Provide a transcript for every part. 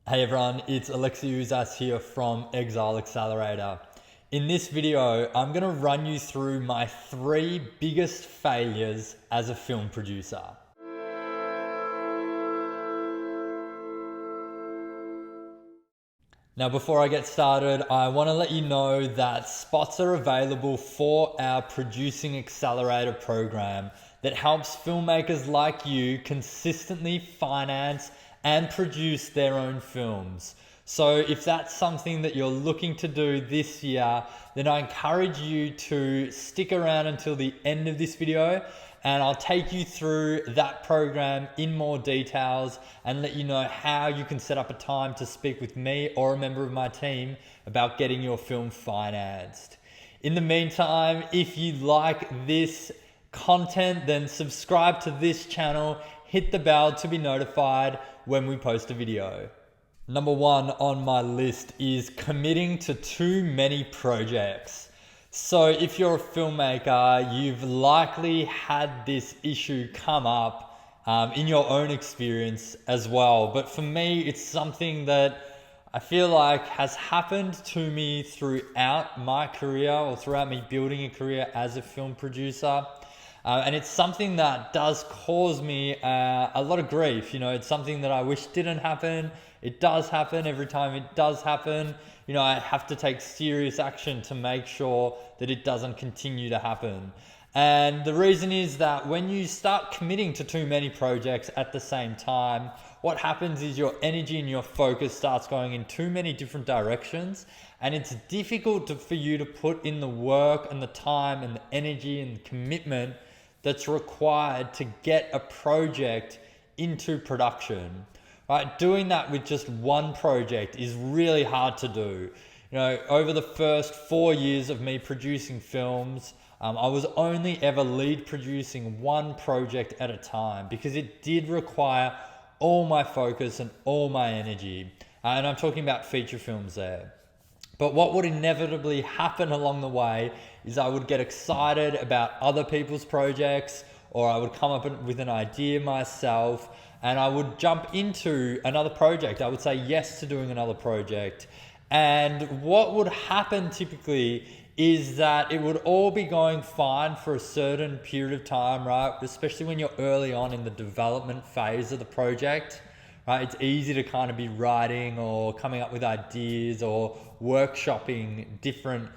Hey everyone, it's Alexi Uzas here from Exile Accelerator. In this video, I'm going to run you through my 3 biggest failures as a film producer. Now, before I get started, I want to let you know that spots are available for our Producing Accelerator program that helps filmmakers like you consistently finance and produce their own films. So if that's something that you're looking to do this year, then I encourage you to stick around until the end of this video and I'll take you through that program in more details and let you know how you can set up a time to speak with me or a member of my team about getting your film financed. In the meantime, if you like this content, then subscribe to this channel, hit the bell to be notified when we post a video. Number 1 on my list is committing to too many projects. So if you're a filmmaker, you've likely had this issue come up in your own experience as well. But for me, it's something that I feel like has happened to me throughout my career or throughout me building a career as a film producer. And it's something that does cause me a lot of grief. You know, it's something that I wish didn't happen. It does happen. Every time it does happen, you know, I have to take serious action to make sure that it doesn't continue to happen. And the reason is that when you start committing to too many projects at the same time, what happens is your energy and your focus starts going in too many different directions. And it's difficult for you to put in the work and the time and the energy and the commitment that's required to get a project into production. Right? Doing that with just one project is really hard to do. You know, over the first 4 years of me producing films, I was only ever lead producing one project at a time because it did require all my focus and all my energy. And I'm talking about feature films there. But what would inevitably happen along the way is I would get excited about other people's projects, or I would come up with an idea myself and I would jump into another project. I would say yes to doing another project. And what would happen typically is that it would all be going fine for a certain period of time, right? Especially when you're early on in the development phase of the project. Right? It's easy to kind of be writing or coming up with ideas or workshopping different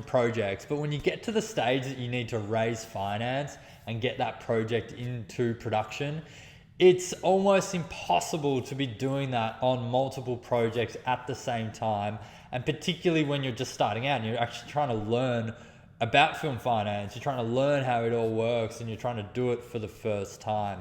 projects. But when you get to the stage that you need to raise finance and get that project into production, it's almost impossible to be doing that on multiple projects at the same time. And particularly when you're just starting out and you're actually trying to learn about film finance, you're trying to learn how it all works and you're trying to do it for the first time.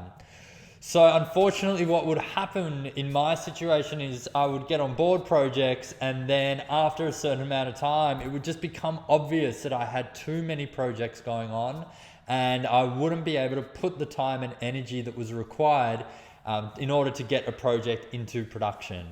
So unfortunately, what would happen in my situation is I would get on board projects and then after a certain amount of time, it would just become obvious that I had too many projects going on and I wouldn't be able to put the time and energy that was required in order to get a project into production.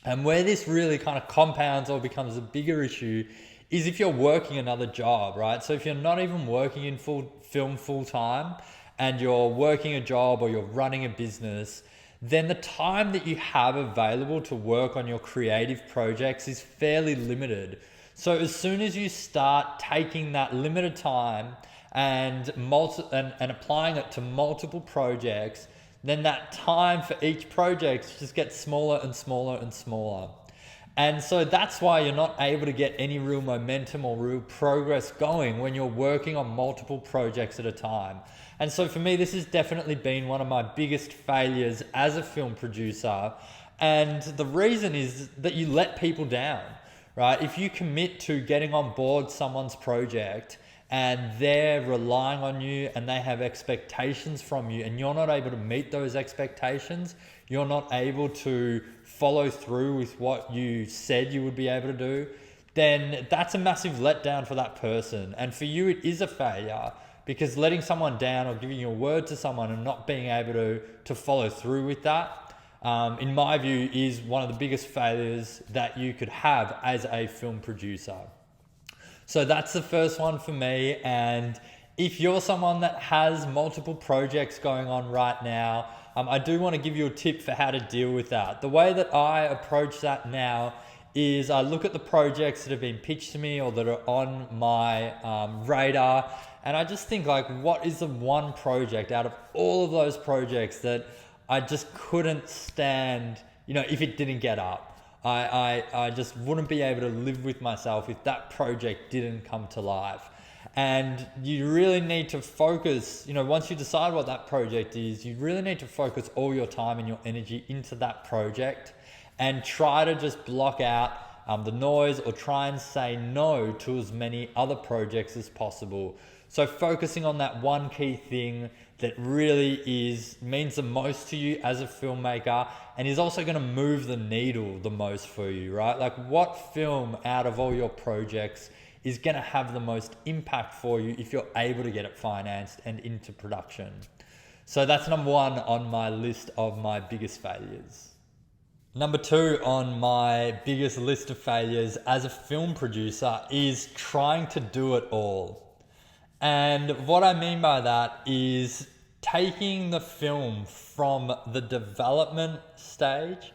And where this really kind of compounds or becomes a bigger issue is if you're working another job, right? So if you're not even working in full time, and you're working a job or you're running a business, then the time that you have available to work on your creative projects is fairly limited. So as soon as you start taking that limited time and applying it to multiple projects, then that time for each project just gets smaller and smaller and smaller. And so that's why you're not able to get any real momentum or real progress going when you're working on multiple projects at a time. And so for me, this has definitely been one of my biggest failures as a film producer. And the reason is that you let people down, right? If you commit to getting on board someone's project and they're relying on you and they have expectations from you and you're not able to meet those expectations, you're not able to follow through with what you said you would be able to do, then that's a massive letdown for that person. And for you, it is a failure because letting someone down or giving your word to someone and not being able to follow through with that, in my view, is one of the biggest failures that you could have as a film producer. So that's the first one for me. And if you're someone that has multiple projects going on right now, I do want to give you a tip for how to deal with that. The way that I approach that now is I look at the projects that have been pitched to me or that are on my radar, and I just think like, what is the one project out of all of those projects that I just couldn't stand, if it didn't get up. I just wouldn't be able to live with myself if that project didn't come to life. And you really need to focus, once you decide what that project is, you really need to focus all your time and your energy into that project and try to just block out the noise, or try and say no to as many other projects as possible. So focusing on that one key thing that really means the most to you as a filmmaker, and is also going to move the needle the most for you, right? Like, what film out of all your projects is going to have the most impact for you if you're able to get it financed and into production? So that's number one on my list of my biggest failures. Number two on my biggest list of failures as a film producer is trying to do it all. And what I mean by that is taking the film from the development stage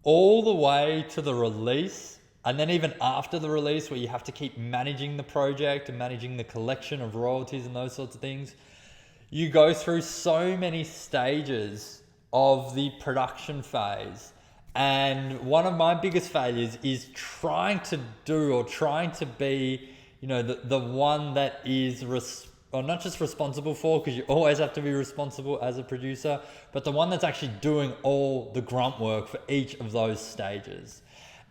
all the way to the release, and then even after the release, where you have to keep managing the project and managing the collection of royalties and those sorts of things. You go through so many stages of the production phase. And one of my biggest failures is trying to be, the one that is not just responsible for, because you always have to be responsible as a producer, but the one that's actually doing all the grunt work for each of those stages.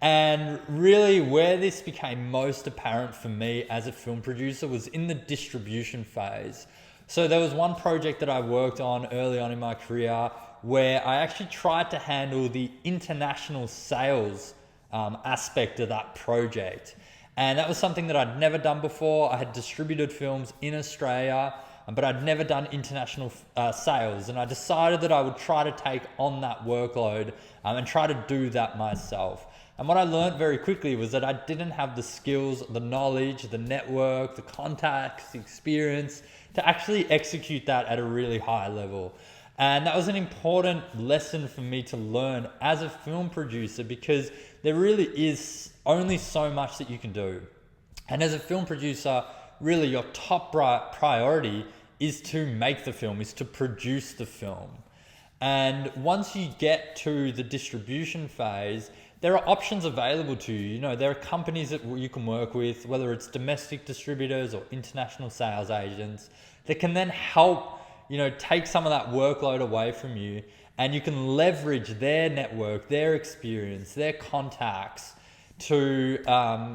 And really where this became most apparent for me as a film producer was in the distribution phase. So there was one project that I worked on early on in my career where I actually tried to handle the international sales aspect of that project. And that was something that I'd never done before. I had distributed films in Australia, but I'd never done international sales. And I decided that I would try to take on that workload and try to do that myself. And what I learned very quickly was that I didn't have the skills, the knowledge, the network, the contacts, the experience to actually execute that at a really high level. And that was an important lesson for me to learn as a film producer, because there really is only so much that you can do. And as a film producer, really your top priority is to make the film, is to produce the film. And once you get to the distribution phase, there are options available to you. There are companies that you can work with, whether it's domestic distributors or international sales agents, that can then help take some of that workload away from you, and you can leverage their network, their experience, their contacts to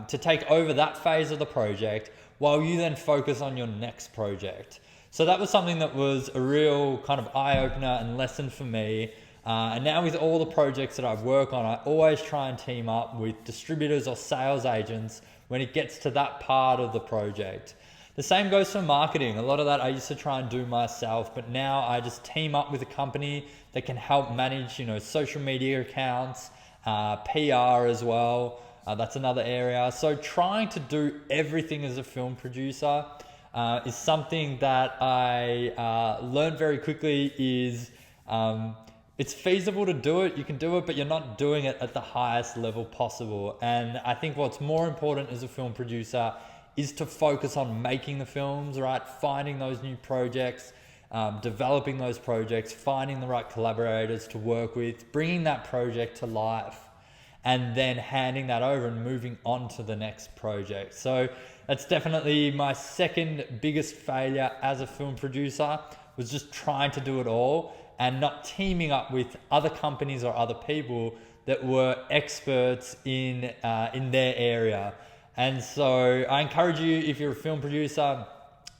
take over that phase of the project while you then focus on your next project. So that was something that was a real kind of eye-opener and lesson for me. And now with all the projects that I work on, I always try and team up with distributors or sales agents when it gets to that part of the project. The same goes for marketing. A lot of that I used to try and do myself, but now I just team up with a company that can help manage, social media accounts, PR as well. That's another area. So trying to do everything as a film producer is something that I learned very quickly is it's feasible to do it. You can do it, but you're not doing it at the highest level possible. And I think what's more important as a film producer is to focus on making the films, right? Finding those new projects, developing those projects, finding the right collaborators to work with, bringing that project to life, and then handing that over and moving on to the next project. So that's definitely my second biggest failure as a film producer, was just trying to do it all and not teaming up with other companies or other people that were experts in their area. And so I encourage you, if you're a film producer,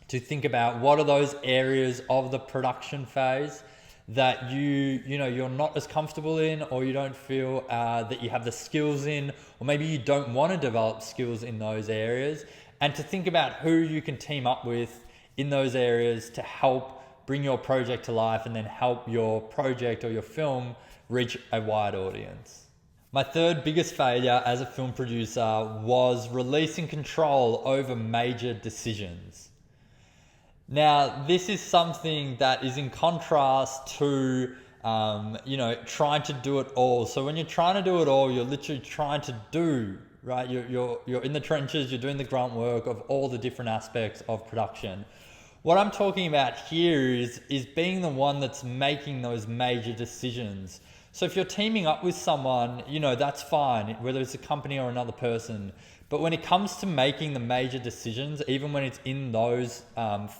to think about what are those areas of the production phase that you're not as comfortable in, or you don't feel that you have the skills in, or maybe you don't want to develop skills in those areas, and to think about who you can team up with in those areas to help bring your project to life and then help your project or your film reach a wide audience. My third biggest failure as a film producer was releasing control over major decisions. Now, this is something that is in contrast to trying to do it all. So when you're trying to do it all, you're literally trying to do, right? You're in the trenches, you're doing the grunt work of all the different aspects of production. What I'm talking about here is being the one that's making those major decisions. So if you're teaming up with someone, that's fine, whether it's a company or another person. But when it comes to making the major decisions, even when it's in those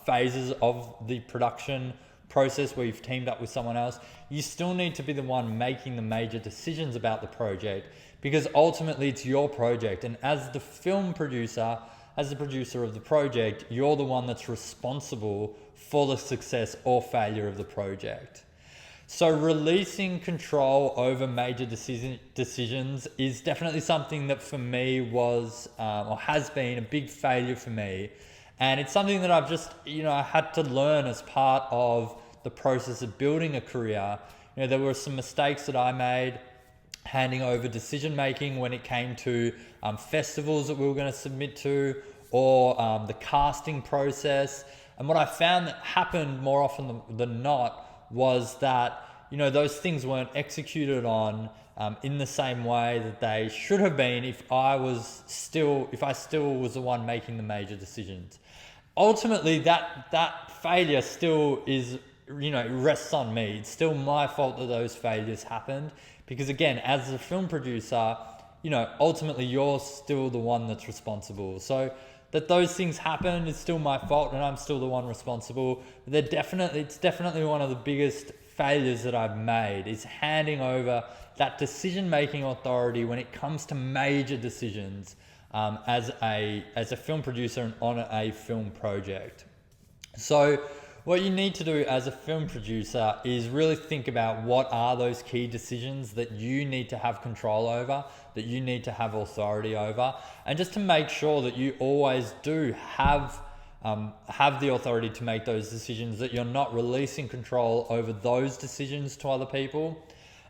phases of the production process where you've teamed up with someone else, you still need to be the one making the major decisions about the project, because ultimately it's your project. And as the film producer, as the producer of the project, you're the one that's responsible for the success or failure of the project. So releasing control over major decisions is definitely something that for me was or has been a big failure for me. And it's something that I've just, I had to learn as part of the process of building a career. There were some mistakes that I made handing over decision making when it came to festivals that we were going to submit to, or the casting process. And what I found that happened more often than not was that those things weren't executed on in the same way that they should have been if I still was the one making the major decisions. Ultimately, that failure still is, rests on me. It's still my fault that those failures happened, because again, as a film producer, ultimately you're still the one that's responsible. So that those things happen is still my fault, and I'm still the one responsible. It's definitely one of the biggest failures that I've made, is handing over that decision-making authority when it comes to major decisions as a film producer and on a film project. So what you need to do as a film producer is really think about what are those key decisions that you need to have control over, that you need to have authority over, and just to make sure that you always do have the authority to make those decisions, that you're not releasing control over those decisions to other people.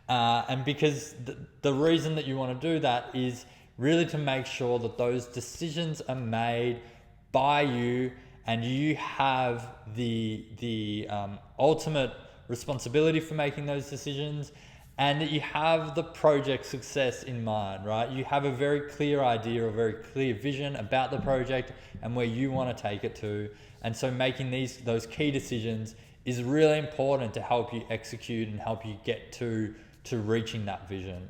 And because the reason that you want to do that is really to make sure that those decisions are made by you, and you have the ultimate responsibility for making those decisions, and that you have the project success in mind, right? You have a very clear idea, a very clear vision about the project and where you want to take it to. And so making those key decisions is really important to help you execute and help you get to reaching that vision.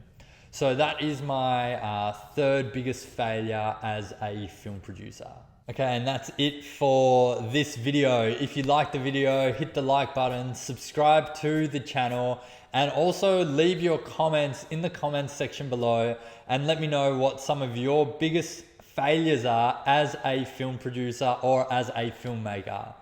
So that is my third biggest failure as a film producer. Okay, and that's it for this video. If you liked the video, hit the like button, subscribe to the channel, and also leave your comments in the comments section below and let me know what some of your biggest failures are as a film producer or as a filmmaker.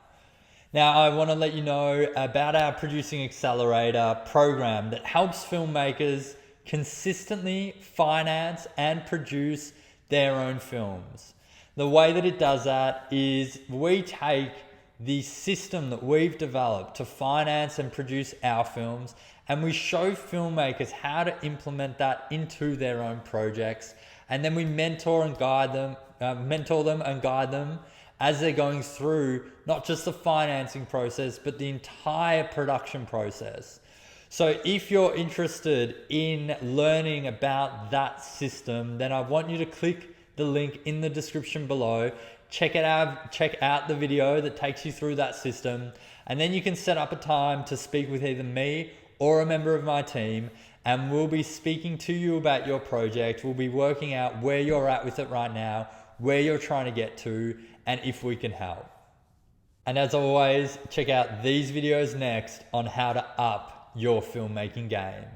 Now, I want to let you know about our Producing Accelerator program that helps filmmakers consistently finance and produce their own films. The way that it does that is we take the system that we've developed to finance and produce our films, and we show filmmakers how to implement that into their own projects. And then we mentor them and guide them as they're going through not just the financing process, but the entire production process. So if you're interested in learning about that system, then I want you to click the link in the description below. Check out the video that takes you through that system, and then you can set up a time to speak with either me or a member of my team, and we'll be speaking to you about your project. We'll be working out where you're at with it right now, where you're trying to get to, and if we can help. And as always, check out these videos next on how to up your filmmaking game.